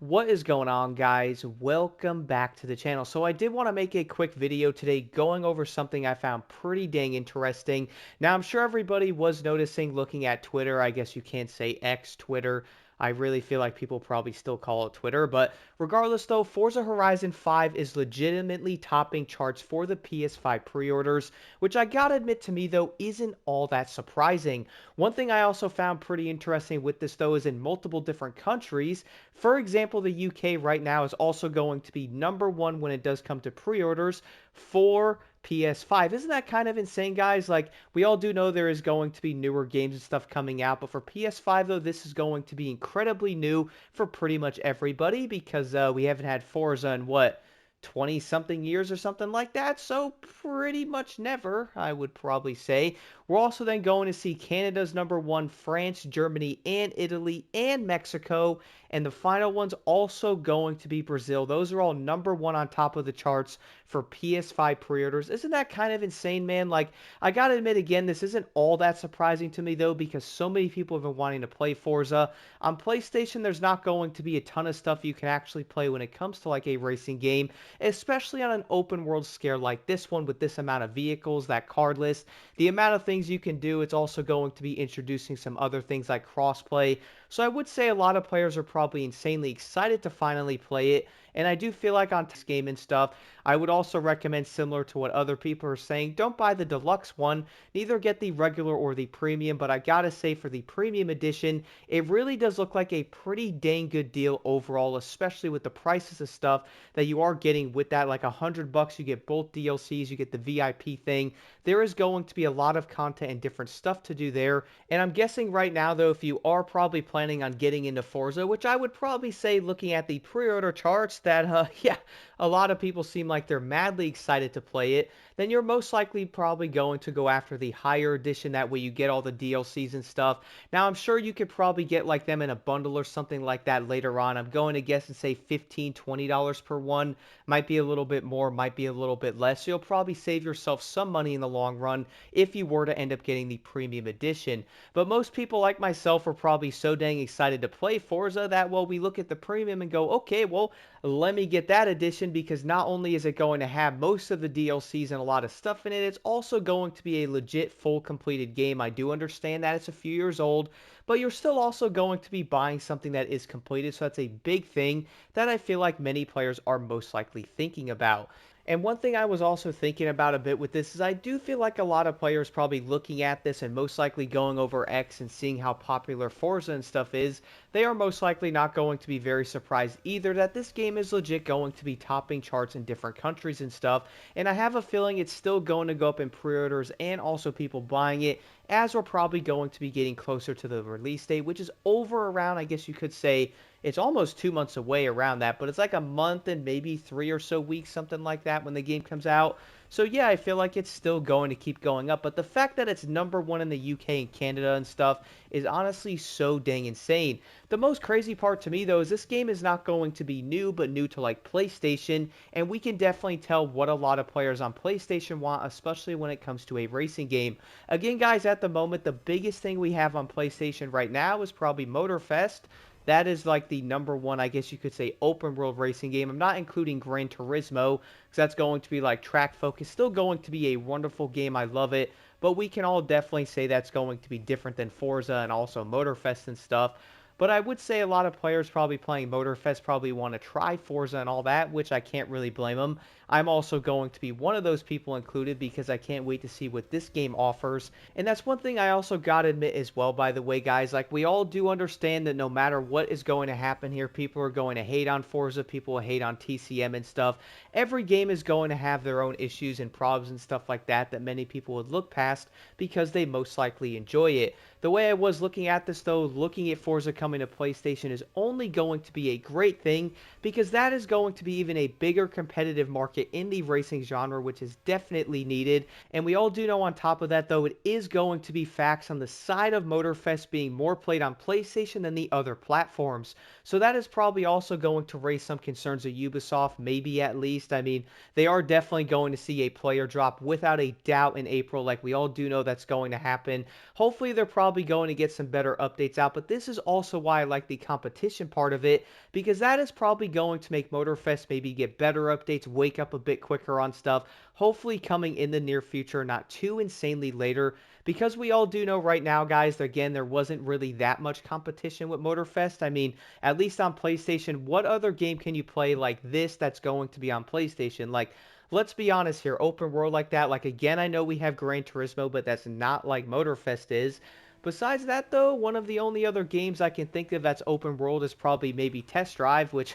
What is going on, guys? Welcome back to the channel. So I did want to make a quick video today going over something I found pretty dang interesting. Now, I'm sure everybody was noticing looking at Twitter. I guess you can't say X Twitter. I really feel like people probably still call it Twitter. But regardless, though, Forza Horizon 5 is legitimately topping charts for the PS5 pre-orders, which I gotta admit to me, though, isn't all that surprising. One thing I also found pretty interesting with this, though, is in multiple different countries. For example, the UK right now is also going to be #1 when it does come to pre-orders for PS5. Isn't that kind of insane, guys? Like, we all do know there is going to be newer games and stuff coming out, but for PS5, though, this is going to be incredibly new for pretty much everybody because we haven't had Forza in what? 20 something years or something like that, so pretty much never, I would probably say. We're also then going to see Canada's #1, France, Germany, and Italy, and Mexico, and the final one's also going to be Brazil. Those are all #1 on top of the charts for PS5 pre-orders. Isn't that kind of insane, man? Like, I gotta admit again, this isn't all that surprising to me, though, because so many people have been wanting to play Forza. On PlayStation, there's not going to be a ton of stuff you can actually play when it comes to like a racing game, especially on an open world scale like this one with this amount of vehicles, that card list, the amount of things you can do. It's also going to be introducing some other things like crossplay. So I would say a lot of players are probably insanely excited to finally play it. And I do feel like on this game and stuff, I would also recommend, similar to what other people are saying, don't buy the deluxe one, neither get the regular or the premium, but I gotta say for the premium edition, it really does look like a pretty dang good deal overall, especially with the prices of stuff that you are getting with that. Like $100, you get both DLCs, you get the VIP thing. There is going to be a lot of content and different stuff to do there. And I'm guessing right now, though, if you are probably planning on getting into Forza, which I would probably say looking at the pre-order charts that, yeah, a lot of people seem like they're madly excited to play it, then you're most likely probably going to go after the higher edition. That way you get all the DLCs and stuff. Now, I'm sure you could probably get like them in a bundle or something like that later on. I'm going to guess and say $15, $20 per one. Might be a little bit more, might be a little bit less. So you'll probably save yourself some money in the long run if you were to end up getting the premium edition. But most people like myself are probably so dang excited to play Forza that, well, we look at the premium and go, okay, well, let me get that edition because not only is it going to have most of the DLCs and a lot of stuff in it, it's also going to be a legit full completed game. I do understand that it's a few years old, but you're still also going to be buying something that is completed. So that's a big thing that I feel like many players are most likely thinking about. And one thing I was also thinking about a bit with this is I do feel like a lot of players probably looking at this and most likely going over X and seeing how popular Forza and stuff is, they are most likely not going to be very surprised either that this game is legit going to be topping charts in different countries and stuff. And I have a feeling it's still going to go up in pre-orders and also people buying it as we're probably going to be getting closer to the release date, which is over around, I guess you could say, it's almost 2 months away around that, but it's like a month and maybe 3 or so weeks, something like that, when the game comes out. So yeah, I feel like it's still going to keep going up, but the fact that it's #1 in the UK and Canada and stuff is honestly so dang insane. The most crazy part to me, though, is this game is not going to be new, but new to like PlayStation, and we can definitely tell what a lot of players on PlayStation want, especially when it comes to a racing game. Again, guys, at the moment, the biggest thing we have on PlayStation right now is probably Motorfest. That is like the #1, I guess you could say, open world racing game. I'm not including Gran Turismo because that's going to be like track focused. Still going to be a wonderful game. I love it. But we can all definitely say that's going to be different than Forza and also Motorfest and stuff. But I would say a lot of players probably playing Motorfest probably want to try Forza and all that, which I can't really blame them. I'm also going to be one of those people included because I can't wait to see what this game offers. And that's one thing I also gotta admit as well, by the way, guys. Like, we all do understand that no matter what is going to happen here, people are going to hate on Forza, people will hate on TCM and stuff. Every game is going to have their own issues and problems and stuff like that that many people would look past because they most likely enjoy it. The way I was looking at this, though, looking at Forza coming to PlayStation is only going to be a great thing because that is going to be even a bigger competitive market in the racing genre, which is definitely needed. And we all do know on top of that, though, it is going to be facts on the side of Motorfest being more played on PlayStation than the other platforms. So that is probably also going to raise some concerns of Ubisoft, maybe at least. I mean, they are definitely going to see a player drop without a doubt in April. Like, we all do know that's going to happen. Hopefully, they're probably going to get some better updates out, but this is also also why I like the competition part of it, because that is probably going to make Motorfest maybe get better updates, wake up a bit quicker on stuff, hopefully coming in the near future, not too insanely later, because we all do know right now, guys, that again, there wasn't really that much competition with Motorfest. I mean, at least on PlayStation, what other game can you play like this that's going to be on PlayStation? Like, let's be honest here, open world like that, like again, I know we have Gran Turismo, but that's not like Motorfest is. Besides that, though, one of the only other games I can think of that's open world is probably maybe Test Drive, which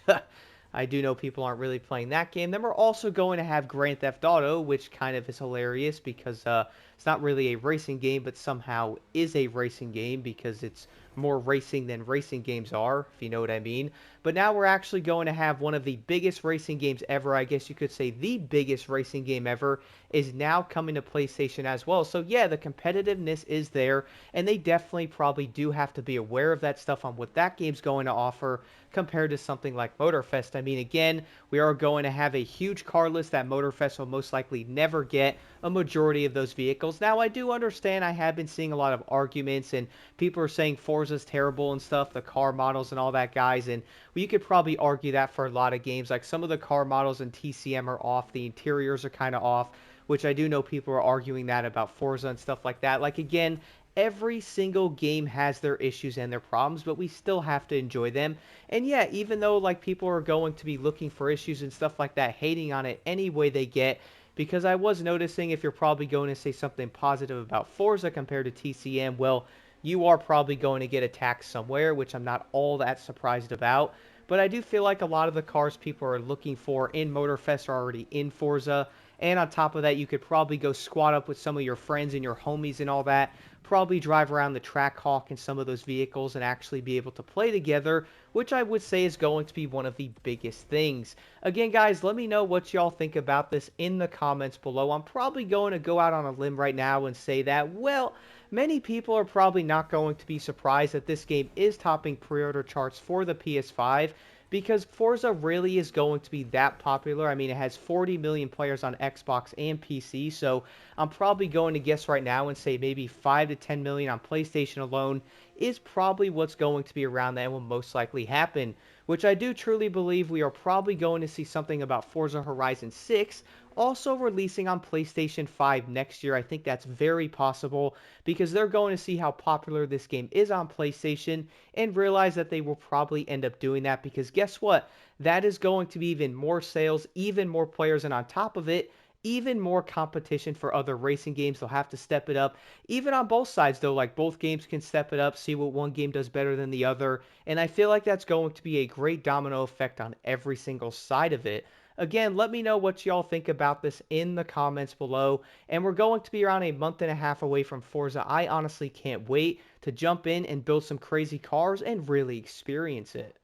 I do know people aren't really playing that game. Then we're also going to have Grand Theft Auto, which kind of is hilarious because it's not really a racing game, but somehow is a racing game because it's more racing than racing games are, if you know what I mean. But now we're actually going to have one of the biggest racing games ever. I guess you could say the biggest racing game ever is now coming to PlayStation as well. So yeah, the competitiveness is there, and they definitely probably do have to be aware of that stuff on what that game's going to offer compared to something like Motorfest. I mean, again, we are going to have a huge car list that Motorfest will most likely never get a majority of those vehicles. Now, I do understand I have been seeing a lot of arguments and people are saying Forza's terrible and stuff, the car models and all that, guys, and well, you could probably argue that for a lot of games. Like some of the car models in TCM are off, the interiors are kind of off, which I do know people are arguing that about Forza and stuff like that. Like again, every single game has their issues and their problems, but we still have to enjoy them. And yeah, even though like people are going to be looking for issues and stuff like that, hating on it any way they get, because I was noticing if you're probably going to say something positive about Forza compared to TCM, well, you are probably going to get attacked somewhere, which I'm not all that surprised about. But I do feel like a lot of the cars people are looking for in Motorfest are already in Forza. And on top of that, you could probably go squat up with some of your friends and your homies and all that. Probably drive around the track hawk in some of those vehicles and actually be able to play together, which I would say is going to be one of the biggest things. Again, guys, let me know what y'all think about this in the comments below. I'm probably going to go out on a limb right now and say that, well, many people are probably not going to be surprised that this game is topping pre-order charts for the PS5 because Forza really is going to be that popular. I mean, it has 40 million players on Xbox and PC, so I'm probably going to guess right now and say maybe 5 to 10 million on PlayStation alone is probably what's going to be around that and will most likely happen, which I do truly believe we are probably going to see something about Forza Horizon 6 also releasing on PlayStation 5 next year. I think that's very possible because they're going to see how popular this game is on PlayStation and realize that they will probably end up doing that because guess what? That is going to be even more sales, even more players, and on top of it, even more competition for other racing games. They'll have to step it up. Even on both sides, though, like both games can step it up, see what one game does better than the other. And I feel like that's going to be a great domino effect on every single side of it. Again, let me know what y'all think about this in the comments below. And we're going to be around a month and a half away from Forza. I honestly can't wait to jump in and build some crazy cars and really experience it.